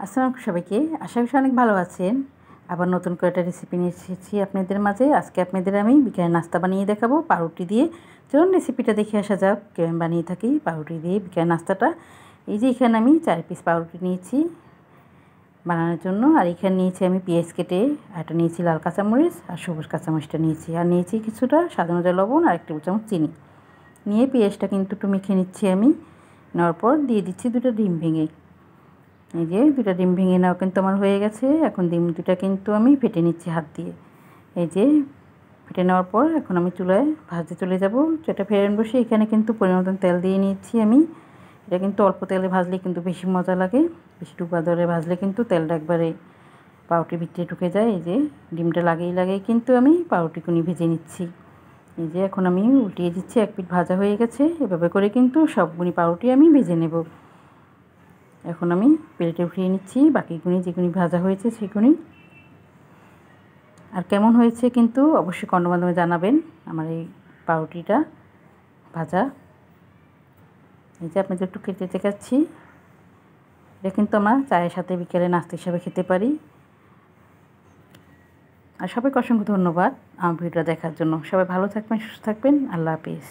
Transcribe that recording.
আসসালামু সবাইকে, আশা করি অনেক ভালো আছেন। আবার নতুন করে একটা রেসিপি নিয়ে এসেছি আপনাদের মাঝে। আজকে আপনাদের আমি বিকেলের নাস্তা বানিয়ে দেখাবো পাউরুটি দিয়ে। চলুন রেসিপিটা দেখে আসা যাক কেমন বানিয়ে থাকি পাউরুটি দিয়ে বিকেলের নাস্তাটা। এই যে এখানে আমি 4 পিস পাউরুটি নিয়েছি বানানোর জন্য। আর এখানে নিয়েছি আমি পেঁয়াজ কেটে, একটা নিয়েছি লাল কাঁচামরিচ আর সবুজ কাঁচামরিচটা নিয়েছি। আর নিয়েছি কিছুটা স্বাদ অনুযায়ী লবণ আর 1 টেবিল চামচ চিনি। নিয়ে পেঁয়াজটা কিন্তু একটু মেখে নিচ্ছি আমি। নেওয়ার পর দিয়ে দিচ্ছি 2টা ডিম ভেঙে। এই যে 2টা ডিম ভেঙে নেওয়া কিন্তু আমার হয়ে গেছে। এখন ডিম 2টা কিন্তু আমি ফেটে নিচ্ছি হাত দিয়ে। এই যে ফেটে নেওয়ার পর এখন আমি চুলায় ভাজতে চলে যাব। যেটা ফেরান বসে এখানে কিন্তু পরিমাণ মতন তেল দিয়ে নিচ্ছি আমি। এটা কিন্তু অল্প তেলে ভাজলে কিন্তু বেশি মজা লাগে। বেশি ডুবা ধরে ভাজলে কিন্তু তেলটা একবারে পাউরুটির ভিতরে ঢুকে যায়। এই যে ডিমটা লাগিয়ে কিন্তু আমি পাউরুটিগুলো ভেজে নিচ্ছি। এই যে এখন আমি উল্টিয়ে দিচ্ছি, 1 পিঠ ভাজা হয়ে গেছে। এভাবে করে কিন্তু সবগুলি পাউরুটি আমি ভেজে নেব। এখন আমি প্লেটে উঠিয়ে নিচ্ছি বাকিগুলি যেগুলি ভাজা হয়েছে সেগুলি। আর কেমন হয়েছে কিন্তু অবশ্যই কমেন্টের মাধ্যমে জানাবেন আমার এই পাউরুটিটা ভাজা। এই যে আপনাদের একটু কেটে দেখাচ্ছি। এটা কিন্তু আমরা চায়ের সাথে বিকেলে নাস্তা হিসাবে খেতে পারি। আর সবাইকে অসংখ্য ধন্যবাদ আমার ভিডিওটা দেখার জন্য। সবাই ভালো থাকবেন, সুস্থ থাকবেন। আল্লাহ হাফেজ।